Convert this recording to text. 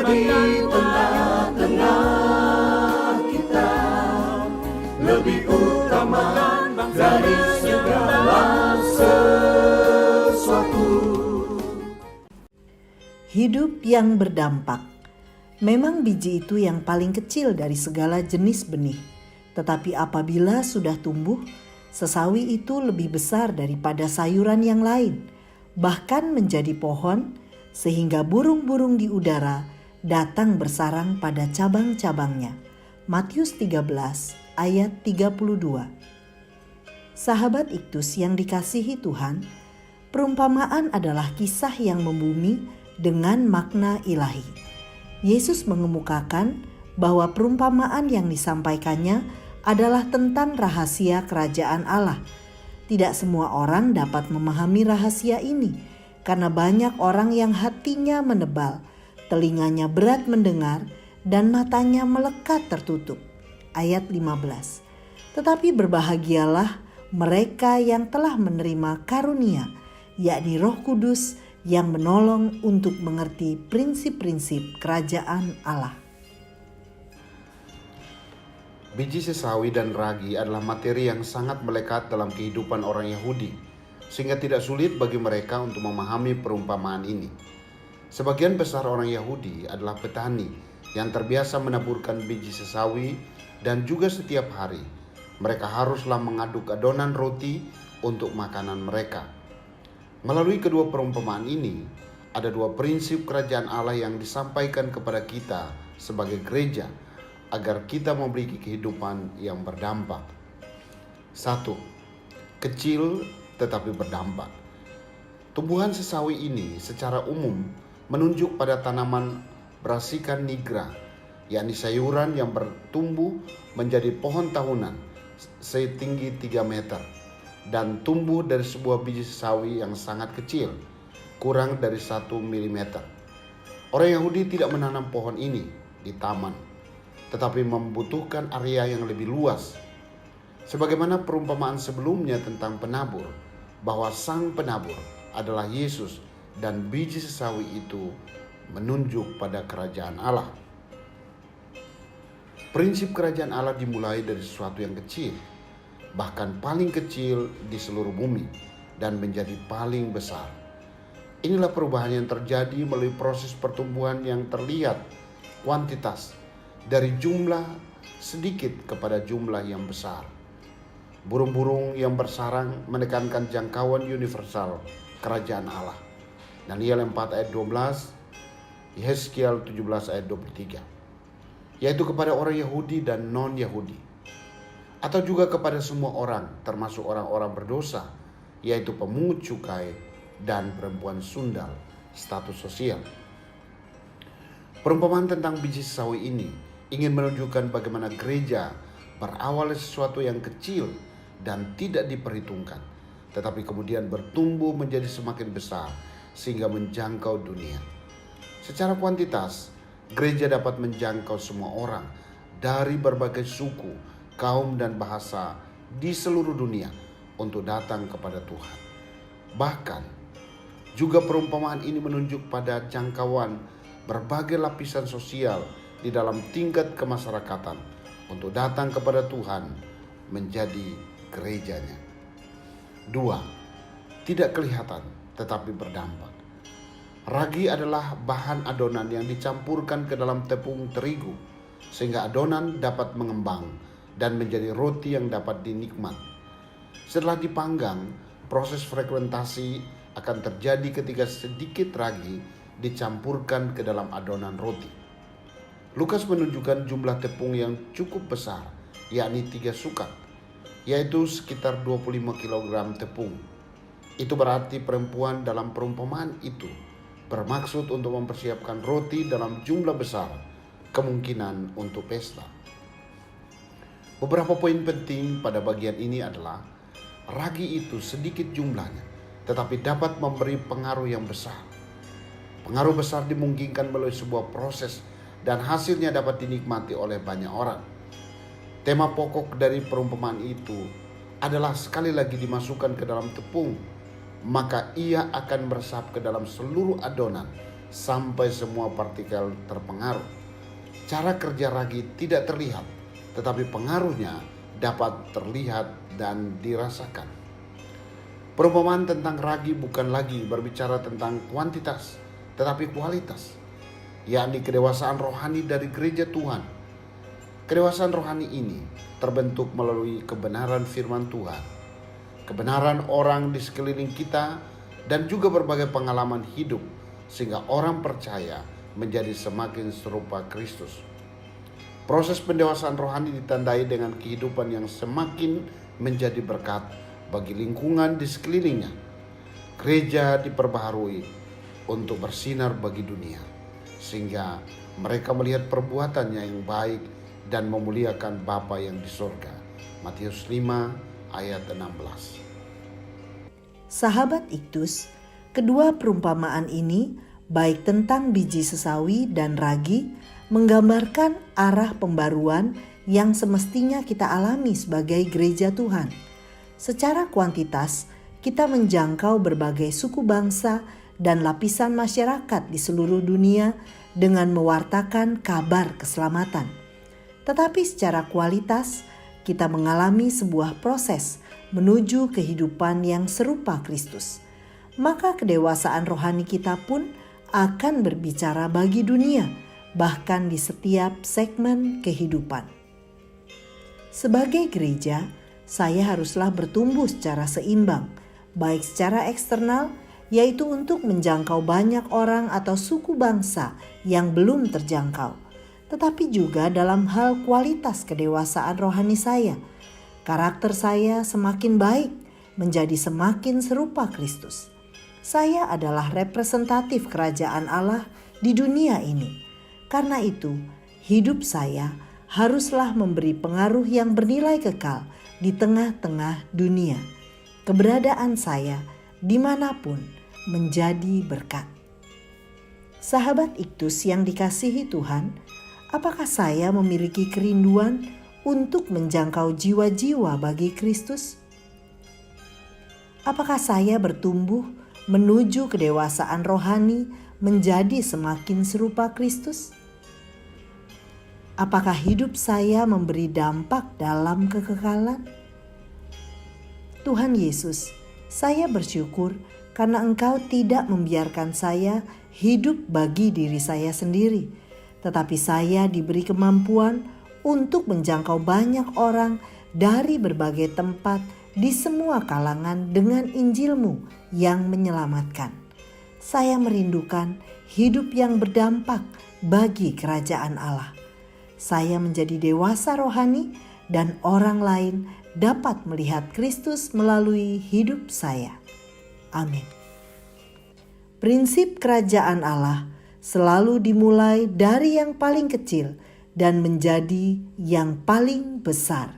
di tengah-tengah kita, lebih utama dari segala sesuatu. Hidup yang berdampak. Memang biji itu yang paling kecil dari segala jenis benih. Tetapi apabila sudah tumbuh, sesawi itu lebih besar daripada sayuran yang lain, bahkan menjadi pohon, sehingga burung-burung di udara datang bersarang pada cabang-cabangnya. Matius 13 ayat 32. Sahabat Iktus yang dikasihi Tuhan, perumpamaan adalah kisah yang membumi dengan makna ilahi. Yesus mengemukakan bahwa perumpamaan yang disampaikannya adalah tentang rahasia kerajaan Allah. Tidak semua orang dapat memahami rahasia ini, karena banyak orang yang hatinya menebal, telinganya berat mendengar, dan matanya melekat tertutup. Ayat 15. Tetapi berbahagialah mereka yang telah menerima karunia, yakni Roh Kudus yang menolong untuk mengerti prinsip-prinsip kerajaan Allah. Biji sesawi dan ragi adalah materi yang sangat melekat dalam kehidupan orang Yahudi, sehingga tidak sulit bagi mereka untuk memahami perumpamaan ini. Sebagian besar orang Yahudi adalah petani yang terbiasa menaburkan biji sesawi, dan juga setiap hari mereka haruslah mengaduk adonan roti untuk makanan mereka. Melalui kedua perumpamaan ini, ada dua prinsip kerajaan Allah yang disampaikan kepada kita sebagai gereja, agar kita memiliki kehidupan yang berdampak. 1. Kecil tetapi berdampak. Tumbuhan sesawi ini secara umum menunjuk pada tanaman Brassica nigra, yakni sayuran yang bertumbuh menjadi pohon tahunan setinggi 3 meter dan tumbuh dari sebuah biji sesawi yang sangat kecil, kurang dari 1 mm. Orang Yahudi tidak menanam pohon ini di taman, tetapi membutuhkan area yang lebih luas. Sebagaimana perumpamaan sebelumnya tentang penabur, bahwa sang penabur adalah Yesus dan biji sesawi itu menunjuk pada kerajaan Allah. Prinsip kerajaan Allah dimulai dari sesuatu yang kecil, bahkan paling kecil di seluruh bumi, dan menjadi paling besar. Inilah perubahan yang terjadi melalui proses pertumbuhan yang terlihat kuantitas, dari jumlah sedikit kepada jumlah yang besar. Burung-burung yang bersarang menekankan jangkauan universal kerajaan Allah. Daniel 4 ayat 12, Yeskiel 17 ayat 23. Yaitu kepada orang Yahudi dan non-Yahudi, atau juga kepada semua orang, termasuk orang-orang berdosa, yaitu pemungut cukai dan perempuan sundal status sosial. Perumpamaan tentang biji sesawi ini ingin menunjukkan bagaimana gereja berawal dari sesuatu yang kecil dan tidak diperhitungkan, tetapi kemudian bertumbuh menjadi semakin besar sehingga menjangkau dunia. Secara kuantitas, gereja dapat menjangkau semua orang dari berbagai suku, kaum, dan bahasa di seluruh dunia untuk datang kepada Tuhan. Bahkan, juga perumpamaan ini menunjuk pada jangkauan berbagai lapisan sosial di dalam tingkat kemasyarakatan untuk datang kepada Tuhan menjadi gerejanya. 2. Tidak kelihatan tetapi berdampak. Ragi adalah bahan adonan yang dicampurkan ke dalam tepung terigu, sehingga adonan dapat mengembang dan menjadi roti yang dapat dinikmat. Setelah dipanggang, proses fermentasi akan terjadi ketika sedikit ragi dicampurkan ke dalam adonan roti. Lukas menunjukkan jumlah tepung yang cukup besar, yakni 3 sukat, yaitu sekitar 25 kg tepung. Itu berarti perempuan dalam perumpamaan itu bermaksud untuk mempersiapkan roti dalam jumlah besar, kemungkinan untuk pesta. Beberapa poin penting pada bagian ini adalah ragi itu sedikit jumlahnya, tetapi dapat memberi pengaruh yang besar. Pengaruh besar dimungkinkan melalui sebuah proses dan hasilnya dapat dinikmati oleh banyak orang. Tema pokok dari perumpamaan itu adalah sekali lagi dimasukkan ke dalam tepung, maka ia akan meresap ke dalam seluruh adonan sampai semua partikel terpengaruh. Cara kerja ragi tidak terlihat, tetapi pengaruhnya dapat terlihat dan dirasakan. Perumpamaan tentang ragi bukan lagi berbicara tentang kuantitas, tetapi kualitas, yakni kedewasaan rohani dari gereja Tuhan. Kedewasaan rohani ini terbentuk melalui kebenaran firman Tuhan, kebenaran orang di sekeliling kita, dan juga berbagai pengalaman hidup, sehingga orang percaya menjadi semakin serupa Kristus. Proses pendewasaan rohani ditandai dengan kehidupan yang semakin menjadi berkat bagi lingkungan di sekelilingnya. Gereja diperbaharui untuk bersinar bagi dunia, sehingga mereka melihat perbuatannya yang baik dan memuliakan Bapa yang di sorga. Matius 5 ayat 16. Sahabat Iktus, kedua perumpamaan ini, baik tentang biji sesawi dan ragi, menggambarkan arah pembaruan yang semestinya kita alami sebagai gereja Tuhan. Secara kuantitas, kita menjangkau berbagai suku bangsa dan lapisan masyarakat di seluruh dunia dengan mewartakan kabar keselamatan. Tetapi secara kualitas, kita mengalami sebuah proses menuju kehidupan yang serupa Kristus. Maka kedewasaan rohani kita pun akan berbicara bagi dunia, bahkan di setiap segmen kehidupan. Sebagai gereja, saya haruslah bertumbuh secara seimbang, baik secara eksternal, yaitu untuk menjangkau banyak orang atau suku bangsa yang belum terjangkau, tetapi juga dalam hal kualitas kedewasaan rohani saya. Karakter saya semakin baik, menjadi semakin serupa Kristus. Saya adalah representatif kerajaan Allah di dunia ini. Karena itu, hidup saya haruslah memberi pengaruh yang bernilai kekal di tengah-tengah dunia. Keberadaan saya dimanapun menjadi berkat. Sahabat Iktus yang dikasihi Tuhan, apakah saya memiliki kerinduan untuk menjangkau jiwa-jiwa bagi Kristus? Apakah saya bertumbuh menuju kedewasaan rohani menjadi semakin serupa Kristus? Apakah hidup saya memberi dampak dalam kekekalan? Tuhan Yesus, saya bersyukur karena Engkau tidak membiarkan saya hidup bagi diri saya sendiri, tetapi saya diberi kemampuan untuk menjangkau banyak orang dari berbagai tempat di semua kalangan dengan Injil-Mu yang menyelamatkan. Saya merindukan hidup yang berdampak bagi kerajaan Allah. Saya menjadi dewasa rohani dan orang lain dapat melihat Kristus melalui hidup saya. Amin. Prinsip kerajaan Allah selalu dimulai dari yang paling kecil dan menjadi yang paling besar.